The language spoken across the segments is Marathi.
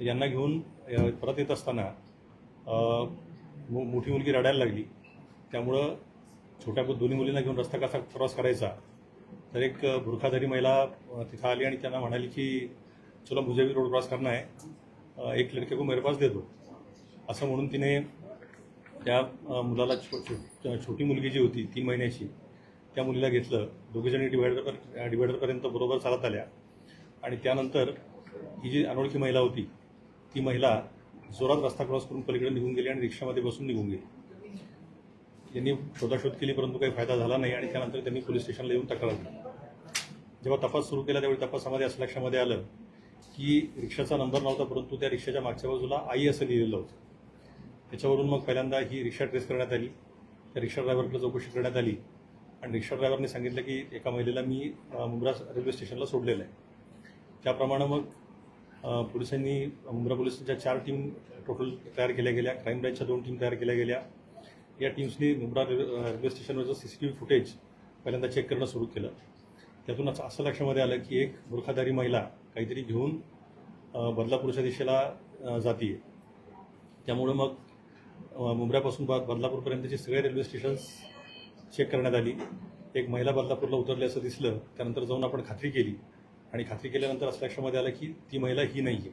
यांना घेऊन परत येत असताना मोठी मुलगी रडायला लागली. त्यामुळं छोट्या दोन्ही मुलींना घेऊन रस्ता कसा क्रॉस करायचा, तर एक बुरखाधारी महिला तिथं आली आणि त्यांना म्हणाली की चलो मुझे भी रोड क्रॉस करना है, एक लड़के को मेरे पास दे दो, असं म्हणून तिने त्या मुलाला छोटी मुलगी जी होती 3 महिन्याची त्या मुलीला घेतलं. दोघीजणी डिवायडरपर्यंत बरोबर चालत आल्या आणि त्यानंतर ही जी अनोळखी महिला होती ती महिला जोरात रस्ता क्रॉस करून पलीकडे निघून गेली आणि रिक्षामध्ये बसून निघून गेली. यांनी शोधाशोध केली परंतु काही फायदा झाला नाही आणि त्यानंतर त्यांनी पोलीस स्टेशनला येऊन तक्रार दिली. जेव्हा तपास सुरू केला त्यावेळी तपासामध्ये असं लक्षामध्ये आलं की रिक्षाचा नंबर नव्हता, परंतु त्या रिक्षाच्या मागच्या बाजूला आई असं लिहिलेलं होतं. त्याच्यावरून मग पहिल्यांदा ही रिक्षा ट्रेस करण्यात आली. त्या रिक्षा ड्रायव्हरकडे चौकशी करण्यात आली आणि रिक्षा ड्रायव्हरने सांगितलं की एका महिलेला मी मुंब्रा रेल्वे स्टेशनला सोडलेलं आहे. त्याप्रमाणे मग पोलिसांनी मुंब्रा पोलिसांच्या 4 टीम टोटल तयार केल्या गेल्या. क्राईम ब्रँचच्या 2 टीम तयार केल्या गेल्या. या टीम्सनी मुंब्रा रेल्वे स्टेशनवरचं CCTV फुटेज पहिल्यांदा चेक करणं सुरू केलं. त्यातूनच असं लक्षामध्ये आलं की एक बुरखाधारी महिला काहीतरी घेऊन बदलापूरच्या दिशेला जातीये. त्यामुळं मग मुंब्र्यापासून बदलापूरपर्यंतचे सगळे रेल्वे स्टेशन्स चेक करण्यात आली. एक महिला बदलापूरला उतरली असं दिसलं. त्यानंतर जाऊन आपण खात्री केली आणि खात्री केल्यानंतर असं लक्षामध्ये आलं की ती महिला ही नाही आहे,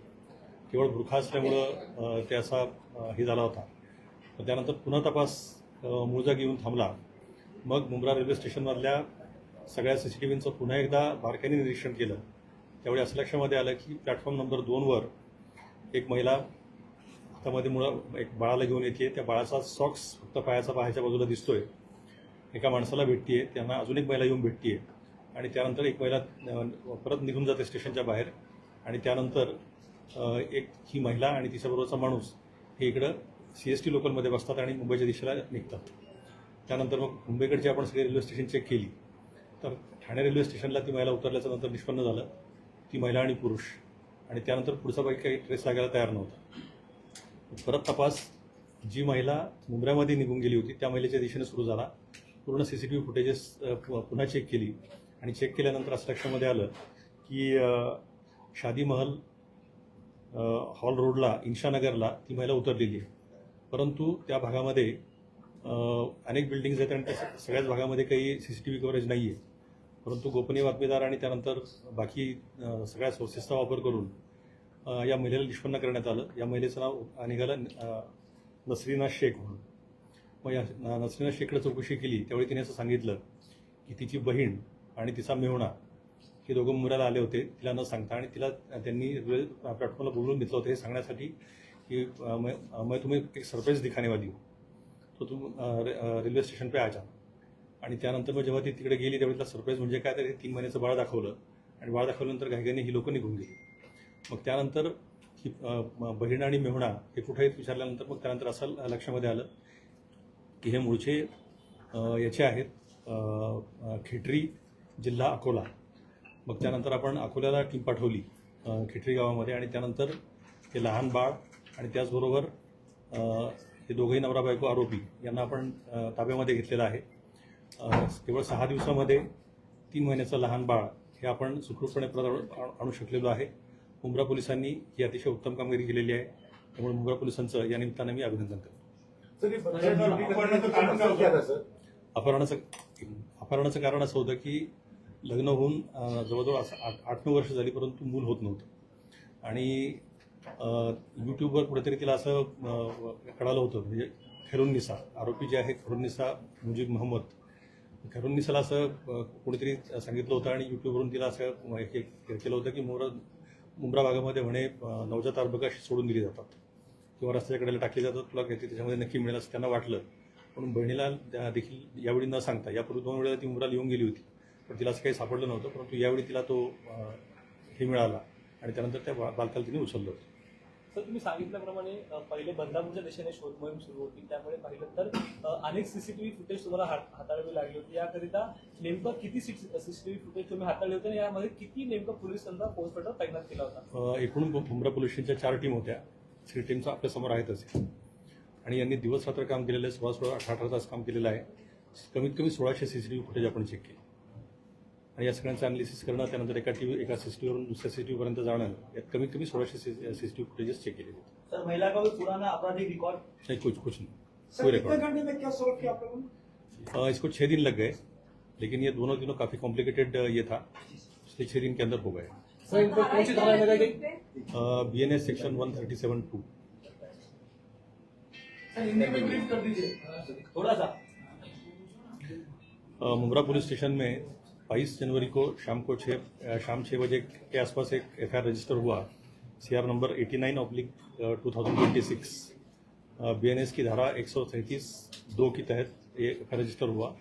केवळ बुरखा असल्यामुळं ते असा हे झाला होता. त्यानंतर पुन्हा तपास मूळ जागी येऊन थांबला. मग मुंब्रा रेल्वे स्टेशनमधल्या सगळ्या CCTVचं पुन्हा एकदा बारकाईने निरीक्षण केलं. त्यावेळी असं लक्षामध्ये आलं की प्लॅटफॉर्म नंबर 2वर एक महिला हातामध्ये एक बाळाला घेऊन येते. त्या बाळाचा सॉक्स फक्त पायाच्या बाजूला दिसतोय. एका माणसाला भेटतीये, त्यांना अजून एक महिला येऊन भेटतीये आणि त्यानंतर एक महिला परत निघून जाते स्टेशनच्या बाहेर आणि त्यानंतर ही महिला आणि तिच्याबरोबरचा माणूस हे इकडं CST लोकलमध्ये बसतात आणि मुंबईच्या दिशेला निघतात. त्यानंतर मग मुंबईकडची आपण सगळी रेल्वे स्टेशन चेक केली तर ठाणे रेल्वे स्टेशनला ती महिला उतरल्याचं नंतर निष्पन्न झालं ती महिला आणि पुरुष, आणि त्यानंतर पुढचा काही ट्रेस लागायला तयार नव्हता. परत तपास जी महिला मुंब्र्यामध्ये निघून गेली होती त्या महिलेच्या दिशेने सुरू झाला. पूर्ण CCTV फुटेजेस पुन्हा चेक केली आणि चेक केल्यानंतर असं लक्षामध्ये आलं की शादी महल हॉल रोडला इंशानगरला ती महिला उतरलेली आहे. परंतु त्या भागामध्ये अनेक बिल्डिंग्स आहेत आणि त्या सगळ्याच भागामध्ये काही CCTV कव्हरेज नाही आहे. परंतु गोपनीय बातमीदार आणि त्यानंतर बाकी सगळ्या सोर्सेसचा वापर करून या महिलेला निष्पन्न करण्यात आलं. या महिलेचं नाव निघालं नसरीना शेख म्हणून. मग या नसरीना शेखकडे चौकशी केली त्यावेळी तिने असं सांगितलं की तिची बहीण आणि तिचा मेहुणा हे दोघं मुंब्र्याला आले होते तिला न सांगता, आणि तिला त्यांनी रेल्वे प्लॅटफॉर्मला बोलवून घेतलं होतं हे सांगण्यासाठी की मैं तुम्हें एक सरप्राईज दिखाने वाली हूँ, तो तुम रेल्वे स्टेशन पे आ जा. आणि त्यानंतर मग जेव्हा ती तिकडे गेली त्यावेळी तिला सरप्राईज म्हणजे काय तर 3 महिन्याचं बाळ दाखवलं आणि बाळ दाखवल्यानंतर घाईघाईने ही लोकं निघून गेली. मग त्यानंतर ही बहीण आणि मेहुणा हे कुठे आहेत विचारल्यानंतर मग त्यानंतर असं लक्षामध्ये आलं की हे मूळचे याचे आहेत खेटरी, जिल्हा अकोला. मग त्यानंतर आपण अकोल्याला टीम पाठवली खेटरी गावामध्ये आणि त्यानंतर हे लहान बाळ आणि त्याचबरोबर हे दोघंही नवरा बायको आरोपी यांना आपण ताब्यामध्ये घेतलेलं आहे. केवळ 6 दिवसामध्ये 3 महिन्याचं लहान बाळ हे आपण सुखरूपपणे परत आणू शकलेलो आहे. मुंब्रा पोलिसांनी ही अतिशय उत्तम कामगिरी केलेली आहे. त्यामुळे मुंब्रा पोलिसांचं या निमित्तानं मी अभिनंदन करतो. अपहरणाचं कारण असं होतं की लग्न होऊन जवळजवळ 8-9 वर्ष झाली परंतु मूल होत नव्हतं आणि यूट्यूबवर कुठेतरी तिला असं कळालं होतं. म्हणजे खैरुन्निसा आरोपी जे आहे खैरुन्निसा मुजीब मोहम्मद, खैरुन्निसाला असं कोणीतरी सांगितलं होतं आणि यूट्यूबवरून तिला असं हे केलं होतं की मुंब्रा भागामध्ये म्हणे नवजात अर्भक अशी सोडून दिली जातात किंवा रस्त्याच्या कडेला टाकली जातात, तुला काहीतरी त्याच्यामध्ये नक्की मिळेल असं त्यांना वाटलं. म्हणून बहिणीला देखील यावेळी न सांगता, यापूर्वी 2 वेळेला ती मुंब्राला येऊन गेली होती पण तिला असं काही सापडलं नव्हतं, परंतु यावेळी तिला तो हे मिळाला आणि त्यानंतर त्या बालकाला तिने उचललं होतं. सर, तुम्ही सांगितल्याप्रमाणे पहिले बदलापूरच्या दिशेने शोध मोहीम सुरू होती, त्यामुळे पाहिलं तर अनेक CCTV फुटेज तुम्हाला हाताळावी लागली होती. याकरिता नेमकं किती CCTV फुटेज तुम्ही हाताळले होते आणि यामध्ये किती नेमकं पोलिसांचा पोस्टमार्टम तैनात केला होता? एकूण मुंब्रा पोलीस स्टेशनच्या 4 टीम होत्या. 3 टीमचा आपल्यासमोर आहेतच आणि यांनी दिवस रात्र काम केलेलं आहे. 16-18 तास काम केलेलं आहे. कमीत कमी 1600 CCTV फुटेज आपण चेक केली. आणि या सगळ्यांचं अनालिसिस करणं, त्यानंतर एका CCTVवरून दुसऱ्या CCTVपर्यंत जाणं, यात कमीत कमी 1600 CCTV फुटेजेस चेक केले. सर महिला का भी पुराना आपराधिक रिकॉर्ड नहीं, कुछ नहीं, सर कोई कितने रिकॉर्ड घंटे में क्या सॉल्व किया आप लोगों ने? इसको 6 दिन लग गए, लेकिन ये दोनों दिनों काफ़ी कॉम्प्लिकेटेड ये था, इसलिए 6 दिन के अंदर हो गए. सर इन पर कौन सी धारा लगाई गई? BNS section 137(2). सर हिंदी में ब्रीफ कर दीजिए थोड़ा सा। मुंब्रा पुलिस स्टेशन में 22 जनवरी को शाम 6 बजे के आसपास एक FIR रजिस्टर हुआ, CR नंबर 89/2026, BNS की धारा 133(2) के तहत ये FIR रजिस्टर हुआ.